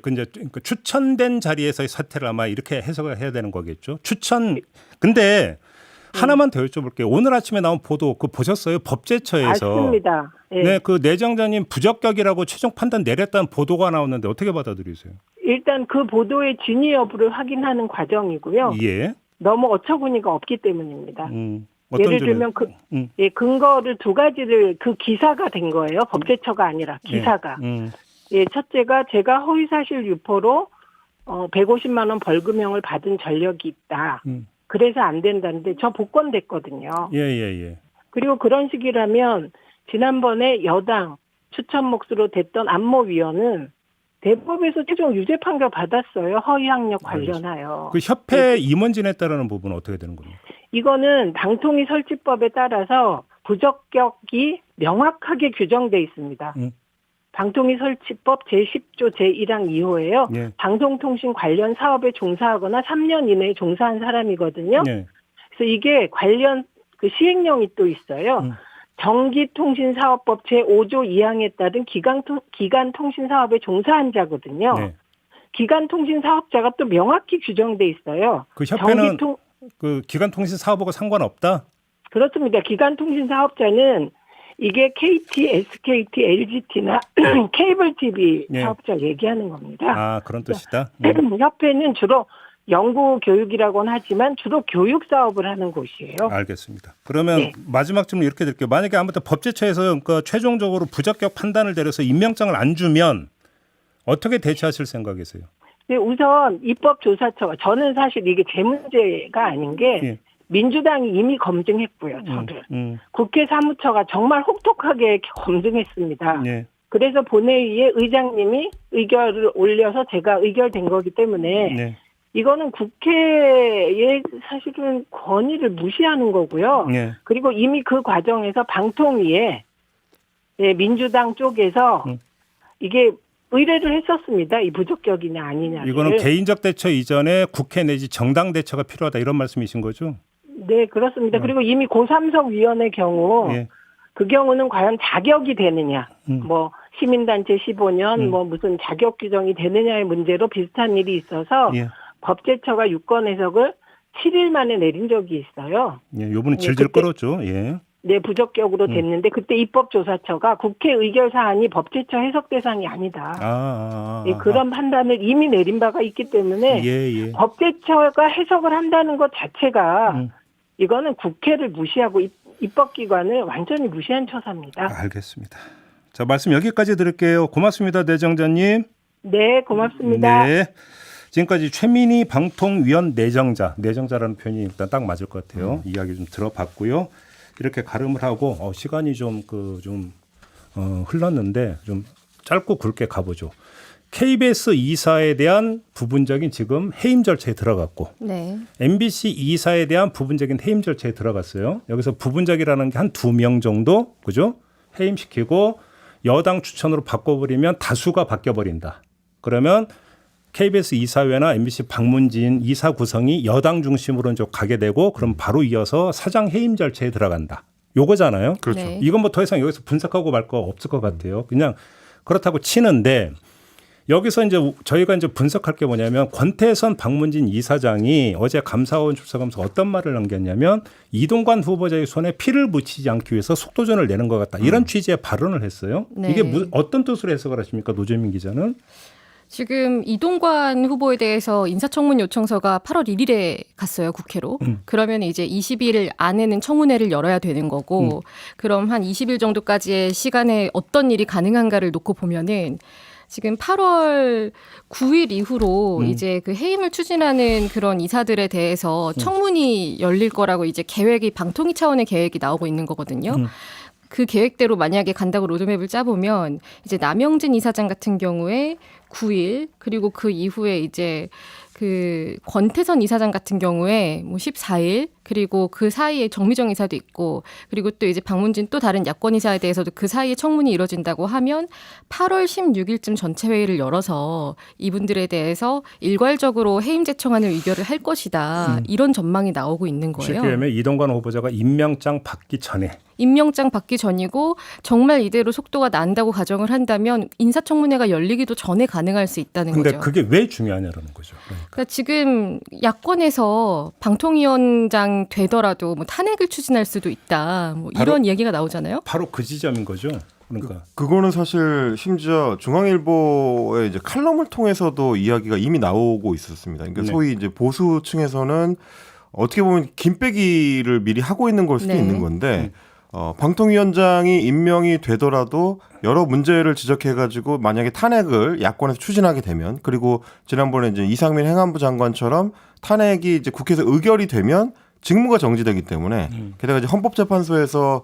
A: 추천된 자리에서의 사퇴를 아마 이렇게 해석을 해야 되는 거겠죠. 근데 하나만 더 여쭤볼게요. 오늘 아침에 나온 보도 그거 보셨어요? 법제처에서.
D: 맞습니다.
A: 네, 그 내정자님 부적격이라고 최종 판단 내렸다는 보도가 나왔는데 어떻게 받아들이세요?
D: 일단 그 보도의 진위 여부를 확인하는 과정이고요. 너무 어처구니가 없기 때문입니다. 예를 들면 근거를 2가지를 그 기사가 된 거예요. 법제처가 아니라 기사가. 첫째가 제가 허위사실 유포로 150만 원 벌금형을 받은 전력이 있다. 그래서 안 된다는데 저 복권됐거든요. 그리고 그런 식이라면 지난번에 여당 추천 몫으로 됐던 안모위원은 대법에서 최종 유죄 판결 받았어요. 허위 학력 관련하여.
A: 그 협회 임원진에 따르는 부분은 어떻게 되는 겁니까?
D: 이거는 방통위 설치법에 따라서 부적격이 명확하게 규정돼 있습니다. 방통위 설치법 제10조 제1항 2호예요.
A: 예.
D: 방송통신 관련 사업에 종사하거나 3년 이내에 종사한 사람이거든요.
A: 예.
D: 그래서 이게 관련 그 시행령이 또 있어요. 전기통신사업법 제5조 2항에 따른 기간통신사업에 종사한 자거든요.
A: 네.
D: 기간통신사업자가 또 명확히 규정돼 있어요.
A: 그 협회는 그 기간통신 사업하고 상관없다?
D: 그렇습니다. 기간통신사업자는 이게 KT, SKT, LGT나 케이블 TV
A: 네.
D: 사업자 얘기하는 겁니다.
A: 아, 그런 뜻이다.
D: 협회는 주로 연구 교육이라고는 하지만 주로 교육 사업을 하는 곳이에요.
A: 알겠습니다. 그러면
D: 네.
A: 마지막 질문 이렇게 드릴게요. 만약에 아무튼 법제처에서 그러니까 최종적으로 부적격 판단을 내려서 임명장을 안 주면 어떻게 대처하실 생각이세요?
D: 네, 우선 입법조사처가 저는 사실 이게 제 문제가 아닌 게
A: 예.
D: 민주당이 이미 검증했고요. 저를. 국회 사무처가 정말 혹독하게 검증했습니다.
A: 예.
D: 그래서 본회의에 의장님이 의결을 올려서 제가 의결된 거기 때문에
A: 네.
D: 이거는 국회의 사실은 권위를 무시하는 거고요.
A: 네.
D: 그리고 이미 그 과정에서 방통위에 민주당 쪽에서 이게 의뢰를 했었습니다. 이 부적격이냐 아니냐.
A: 이거는 개인적 대처 이전에 국회 내지 정당 대처가 필요하다 이런 말씀이신 거죠?
D: 네, 그렇습니다. 그리고 이미 고3석 위원회 경우
A: 예.
D: 그 경우는 과연 자격이 되느냐. 뭐 시민단체 15년 뭐 무슨 자격 규정이 되느냐의 문제로 비슷한 일이 있어서
A: 예.
D: 법제처가 유권 해석을 7일 만에 내린 적이 있어요.
A: 예, 요번에 질질
D: 그때-
A: 끌었죠. 예.
D: 네, 부적격으로 됐는데 그때 입법조사처가 국회 의결 사안이 법제처 해석 대상이 아니다. 예, 그런 판단을 이미 내린 바가 있기 때문에
A: 예.
D: 법제처가 해석을 한다는 것 자체가 이거는 국회를 무시하고 입법기관을 완전히 무시한 처사입니다.
A: 알겠습니다. 자, 말씀 여기까지 드릴게요. 고맙습니다, 내정자님.
D: 네, 고맙습니다.
A: 네. 지금까지 최민희 방통위원 내정자라는 표현이 일단 딱 맞을 것 같아요. 이야기 좀 들어봤고요. 이렇게 가름을 하고 시간이 좀 흘렀는데 좀 짧고 굵게 가보죠. KBS 이사에 대한 부분적인 지금 해임 절차에 들어갔고
C: 네.
A: MBC 이사에 대한 부분적인 해임 절차에 들어갔어요. 여기서 부분적이라는 게 한 2명 정도 그죠? 해임시키고 여당 추천으로 바꿔버리면 다수가 바뀌어버린다. 그러면 KBS 이사회나 MBC 박문진 이사 구성이 여당 중심으로 이제 가게 되고 그럼 바로 이어서 사장 해임 절차에 들어간다. 요거잖아요.
B: 그렇죠.
C: 네.
A: 이건 뭐 더 이상 여기서 분석하고 말 거 없을 것 같아요. 그냥 그렇다고 치는데 여기서 이제 저희가 이제 분석할 게 뭐냐면 권태선 박문진 이사장이 어제 감사원 출석하면서 어떤 말을 남겼냐면 이동관 후보자의 손에 피를 묻히지 않기 위해서 속도전을 내는 것 같다. 이런 취지의 발언을 했어요.
C: 네.
A: 이게 어떤 뜻으로 해석을 하십니까? 노재민 기자는.
C: 지금 이동관 후보에 대해서 인사청문 요청서가 8월 1일에 갔어요, 국회로. 그러면 이제 20일 안에는 청문회를 열어야 되는 거고, 그럼 한 20일 정도까지의 시간에 어떤 일이 가능한가를 놓고 보면은 지금 8월 9일 이후로 이제 그 해임을 추진하는 그런 이사들에 대해서 청문이 열릴 거라고 이제 계획이 방통위 차원의 계획이 나오고 있는 거거든요. 그 계획대로 만약에 간다고 로드맵을 짜보면 이제 남영진 이사장 같은 경우에 9일 그리고 그 이후에 이제 그 권태선 이사장 같은 경우에 뭐 14일 그리고 그 사이에 정미정 이사도 있고 그리고 또 이제 박문진 또 다른 야권 이사에 대해서도 그 사이에 청문이 이뤄진다고 하면 8월 16일쯤 전체 회의를 열어서 이분들에 대해서 일괄적으로 해임 제청안을 의결을 할 것이다. 이런 전망이 나오고 있는 거예요.
A: 쉽게 얘기하면 이동관 후보자가 임명장 받기 전에.
C: 임명장 받기 전이고 정말 이대로 속도가 난다고 가정을 한다면 인사청문회가 열리기도 전에 가능할 수 있다는
A: 근데
C: 거죠.
A: 그게 왜 중요하냐라는 거죠.
C: 그러니까 지금 야권에서 방통위원장 되더라도 뭐 탄핵을 추진할 수도 있다. 뭐 이런 얘기가 나오잖아요.
A: 바로 그 지점인 거죠. 그러니까
B: 그거는 사실 심지어 중앙일보의 이제 칼럼을 통해서도 이야기가 이미 나오고 있었습니다. 그러니까
A: 네.
B: 소위 이제 보수층에서는 어떻게 보면 김빼기를 미리 하고 있는 걸 수도
C: 네.
B: 있는 건데 방통위원장이 임명이 되더라도 여러 문제를 지적해가지고 만약에 탄핵을 야권에서 추진하게 되면 그리고 지난번에 이제 이상민 행안부 장관처럼 탄핵이 이제 국회에서 의결이 되면 직무가 정지되기 때문에 게다가 이제 헌법재판소에서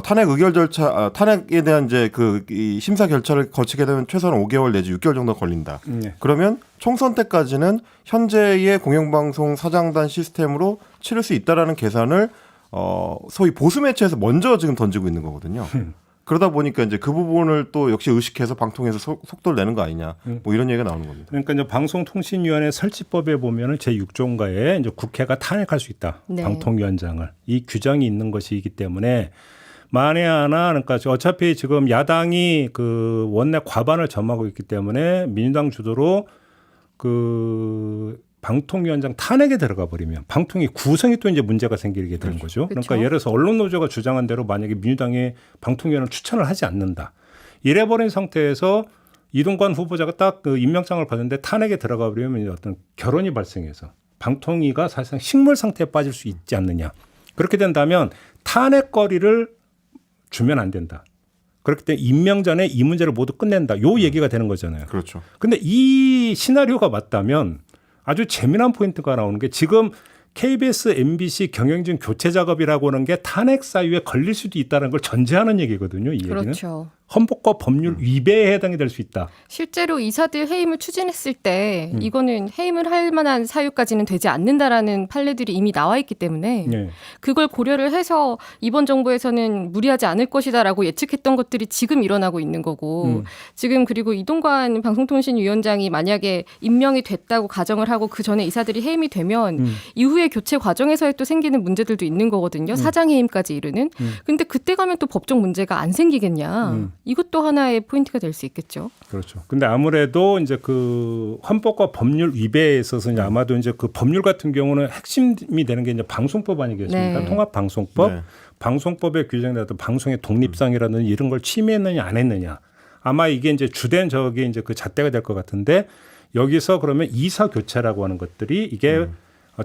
B: 탄핵 의결 절차, 탄핵에 대한 이제 이 심사 절차를 거치게 되면 최소한 5개월 내지 6개월 정도 걸린다. 그러면 총선 때까지는 현재의 공영방송 사장단 시스템으로 치를 수 있다라는 계산을 소위 보수 매체에서 먼저 지금 던지고 있는 거거든요. 그러다 보니까 이제 그 부분을 또 역시 의식해서 방통위에서 속도를 내는 거 아니냐, 뭐 이런 얘기가 나오는 겁니다.
A: 그러니까 이제 방송통신위원회 설치법에 보면은 제6조인가에 이제 국회가 탄핵할 수 있다.
C: 네.
A: 방통위원장을 이 규정이 있는 것이기 때문에 만에 하나 그러니까 어차피 지금 야당이 그 원내 과반을 점하고 있기 때문에 민주당 주도로 그 방통위원장 탄핵에 들어가 버리면 방통위 구성이 또 이제 문제가 생기게 되는 거죠. 그러니까
C: 그렇죠.
A: 예를 들어서 언론노조가 주장한 대로 만약에 민주당이 방통위원을 추천을 하지 않는다. 이래버린 상태에서 이동관 후보자가 딱 그 임명장을 받는데 탄핵에 들어가 버리면 어떤 결혼이 발생해서 방통위가 사실상 식물 상태에 빠질 수 있지 않느냐. 그렇게 된다면 탄핵거리를 주면 안 된다. 그렇기 때문에 임명 전에 이 문제를 모두 끝낸다. 요 얘기가 되는 거잖아요.
B: 그렇죠.
A: 근데 이 시나리오가 맞다면 아주 재미난 포인트가 나오는 게 지금 KBS, MBC 경영진 교체 작업이라고 하는 게 탄핵 사유에 걸릴 수도 있다는 걸 전제하는 얘기거든요. 이 얘기는.
C: 그렇죠.
A: 헌법과 법률 위배에 해당이 될 수 있다.
C: 실제로 이사들 해임을 추진했을 때 이거는 해임을 할 만한 사유까지는 되지 않는다라는 판례들이 이미 나와 있기 때문에
A: 네.
C: 그걸 고려를 해서 이번 정부에서는 무리하지 않을 것이다라고 예측했던 것들이 지금 일어나고 있는 거고 지금 그리고 이동관 방송통신위원장이 만약에 임명이 됐다고 가정을 하고 그 전에 이사들이 해임이 되면 이후에 교체 과정에서의 또 생기는 문제들도 있는 거거든요. 사장 해임까지 이르는. 근데 그때 가면 또 법적 문제가 안 생기겠냐. 이것도 하나의 포인트가 될 수 있겠죠.
A: 그렇죠. 근데 아무래도 이제 그 헌법과 법률 위배에 있어서 이제 아마도 이제 그 법률 같은 경우는 핵심이 되는 게 이제 방송법 아니겠습니까?
C: 네.
A: 통합방송법.
B: 네.
A: 방송법에 규정된 어떤 방송의 독립성이라든지 이런 걸 침해했느냐 안 했느냐. 아마 이게 이제 주된 저게 이제 그 잣대가 될 것 같은데 여기서 그러면 이사 교체라고 하는 것들이 이게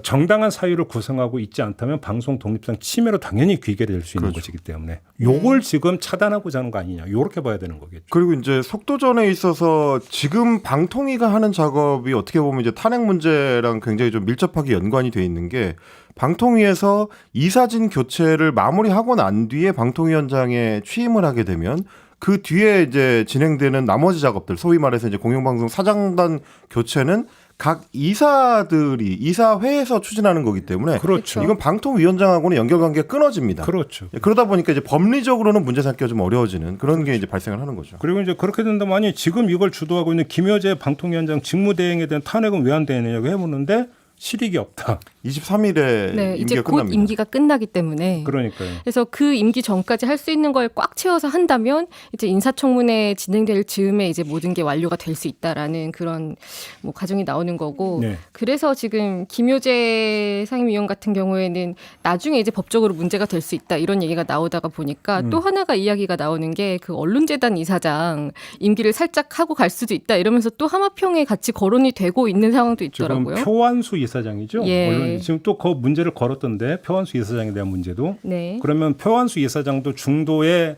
A: 정당한 사유를 구성하고 있지 않다면 방송 독립성 침해로 당연히 귀결될 수 있는
B: 그렇죠.
A: 것이기 때문에 요걸 지금 차단하고자 하는 거 아니냐. 요렇게 봐야 되는 거겠죠.
B: 그리고 이제 속도전에 있어서 지금 방통위가 하는 작업이 어떻게 보면 이제 탄핵 문제랑 굉장히 좀 밀접하게 연관이 돼 있는 게 방통위에서 이사진 교체를 마무리하고 난 뒤에 방통위원장에 취임을 하게 되면 그 뒤에 이제 진행되는 나머지 작업들, 소위 말해서 이제 공영방송 사장단 교체는 각 이사들이 이사회에서 추진하는 거기 때문에
A: 그렇죠.
B: 이건 방통위원장하고는 연결관계가 끊어집니다.
A: 그렇죠.
B: 그러다 보니까 이제 법리적으로는 문제 삼기가 좀 어려워지는 그런 게 이제 발생을 하는 거죠.
A: 그리고 이제 그렇게 된다면 아니 지금 이걸 주도하고 있는 김여재 방통위원장 직무대행에 대한 탄핵은 왜 안 되느냐고 해보는데 실익이 없다.
B: 23일에
C: 네, 이제
B: 임기가
C: 곧
B: 끝납니다.
C: 임기가 끝나기 때문에
A: 그러니까요.
C: 그래서 그 임기 전까지 할 수 있는 걸 꽉 채워서 한다면 이제 인사청문회 진행될 즈음에 이제 모든 게 완료가 될 수 있다라는 그런 뭐 과정이 나오는 거고
A: 네.
C: 그래서 지금 김효재 상임위원 같은 경우에는 나중에 이제 법적으로 문제가 될 수 있다 이런 얘기가 나오다가 보니까 또 하나가 이야기가 나오는 게 그 언론재단 이사장 임기를 살짝 하고 갈 수도 있다 이러면서 또 하마평에 같이 거론이 되고 있는 상황도
A: 지금
C: 있더라고요.
A: 표완수 이사장이죠.
C: 예.
A: 언론 지금 또 그 문제를 걸었던데 표완수 이사장에 대한 문제도.
C: 네.
A: 그러면 표완수 이사장도 중도에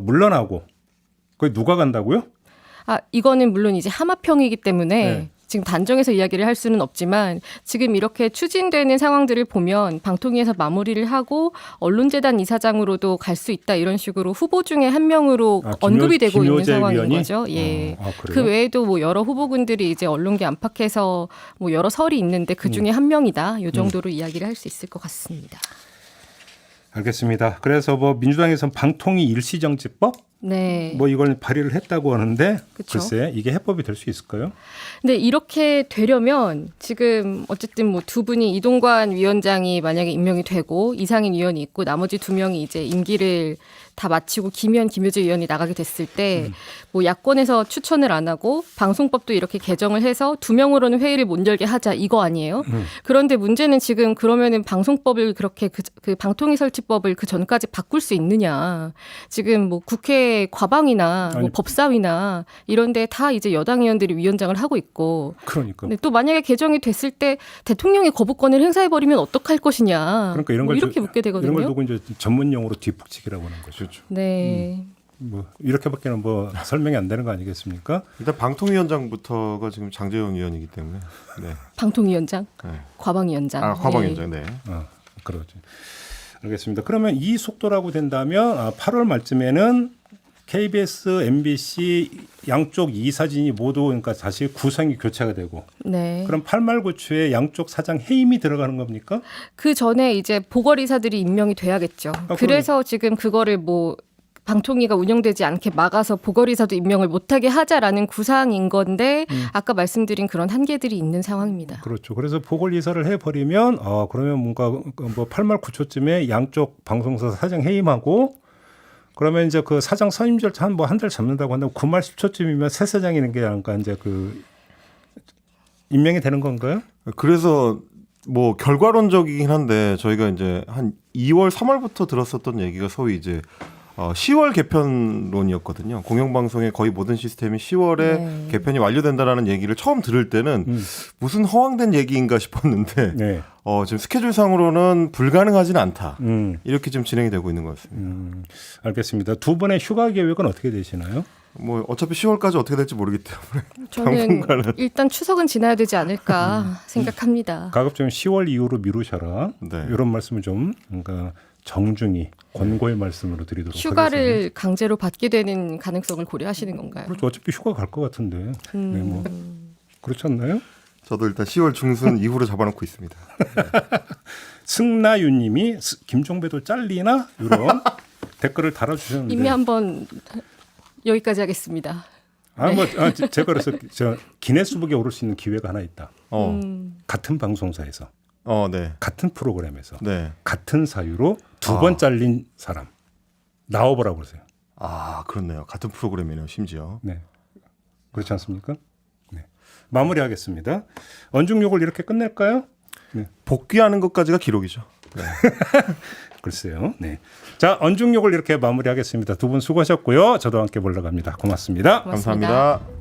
A: 물러나고 그게 누가 간다고요?
C: 아, 이거는 물론 이제 하마평이기 때문에
A: 네.
C: 지금 단정해서 이야기를 할 수는 없지만 지금 이렇게 추진되는 상황들을 보면 방통위에서 마무리를 하고 언론재단 이사장으로도 갈 수 있다 이런 식으로 후보 중에 한 명으로 언급이 되고 있는
A: 김효재
C: 상황인
A: 위원이?
C: 거죠. 예.
A: 그래요?
C: 그 외에도 뭐 여러 후보군들이 이제 언론계 안팎에서 뭐 여러 설이 있는데 그 중에 한 명이다. 이 정도로 이야기를 할 수 있을 것 같습니다.
A: 알겠습니다. 그래서 뭐 민주당에서는 방통위 일시정지법
C: 네.
A: 뭐 이걸 발의를 했다고 하는데
C: 그쵸.
A: 글쎄 이게 해법이 될 수 있을까요?
C: 근데 이렇게 되려면 지금 어쨌든 뭐 두 분이 이동관 위원장이 만약에 임명이 되고 이상인 위원이 있고 나머지 두 명이 이제 임기를 다 마치고 김현, 김효재 위원이 나가게 됐을 때 뭐 야권에서 추천을 안 하고 방송법도 이렇게 개정을 해서 두 명으로는 회의를 못 열게 하자 이거 아니에요? 그런데 문제는 지금 그러면은 방송법을 그렇게 그 방통위 설치법을 그 전까지 바꿀 수 있느냐? 지금 뭐 국회 과방이나 뭐
A: 아니,
C: 법사위나 이런데 다 이제 여당 의원들이 위원장을 하고 있고.
A: 그러니까.
C: 근데 또 만약에 개정이 됐을 때 대통령이 거부권을 행사해 버리면 어떡할 것이냐?
A: 그러니까 이런
C: 뭐
A: 걸
C: 이렇게 묻게 되거든요.
A: 이런 걸 두고 이제 전문 용어로 뒷북치기라고 하는 거죠.
B: 그렇죠.
C: 네.
A: 뭐 이렇게밖에는 뭐 설명이 안 되는 거 아니겠습니까?
B: 일단 방통위원장부터가 지금 장재원 위원이기 때문에. 네.
C: 방통위원장,
B: 네.
C: 과방위원장.
B: 과방위원장. 네.
A: 그렇죠. 알겠습니다. 그러면 이 속도라고 된다면 8월 말쯤에는 KBS, MBC 양쪽 이사진이 모두 그러니까 다시 구성이 교체가 되고
C: 네.
A: 그럼 8말고추에 양쪽 사장 해임이 들어가는 겁니까?
C: 그 전에 이제 보궐이사들이 임명이 돼야겠죠. 그래서 지금 그거를 뭐 방통위가 운영되지 않게 막아서 보궐이사도 임명을 못하게 하자라는 구상인 건데 아까 말씀드린 그런 한계들이 있는 상황입니다.
A: 그렇죠. 그래서 보궐이사를 해버리면 그러면 뭔가 뭐 8말 9초쯤에 양쪽 방송사 사장 해임하고 그러면 이제 그 사장 선임 절차 한 달 잡는다고 한다면 9말 10초쯤이면 새 사장이는 게 약간 이제 그 임명이 되는 건가요?
B: 그래서 뭐 결과론적이긴 한데 저희가 이제 한 2월 3월부터 들었었던 얘기가 소위 이제 10월 개편론이었거든요. 공영방송의 거의 모든 시스템이 10월에 개편이 완료된다라는 얘기를 처음 들을 때는 무슨 허황된 얘기인가 싶었는데 지금 스케줄상으로는 불가능하지는 않다. 이렇게 지금 진행이 되고 있는 것 같습니다.
A: 알겠습니다. 두 분의 휴가 계획은 어떻게 되시나요?
B: 뭐 어차피 10월까지 어떻게 될지 모르기 때문에
C: 저는
B: 당분간은
C: 일단 추석은 지나야 되지 않을까 생각합니다.
A: 가급적 10월 이후로 미루셔라.
B: 네.
A: 이런 말씀을 좀 그러니까 정중히 권고의 말씀으로 드리도록
C: 휴가를
A: 하겠습니다.
C: 강제로 받게 되는 가능성을 고려하시는 건가요?
A: 그렇죠. 어차피 휴가 갈 것 같은데. 네, 뭐 그렇지 않나요?
B: 저도 일단 10월 중순 이후로 잡아놓고 있습니다.
A: 승나유님이 김종배도 잘리나 이런 댓글을 달아주셨는데
C: 이미 한번 여기까지 하겠습니다.
A: 제가 그래서 기네스북에 오를 수 있는 기회가 하나 있다. 같은 방송사에서
B: 네.
A: 같은 프로그램에서
B: 네.
A: 같은 사유로 두 번 잘린 사람 나와보라고 그러세요.
B: 그렇네요. 같은 프로그램이네요. 심지어.
A: 네, 그렇지 않습니까? 네, 마무리하겠습니다. 언중욕을 이렇게 끝낼까요? 네.
B: 복귀하는 것까지가 기록이죠. 네.
A: 글쎄요. 네. 자, 언중욕을 이렇게 마무리하겠습니다. 두 분 수고하셨고요. 저도 함께 물러갑니다. 고맙습니다.
C: 고맙습니다.
B: 감사합니다.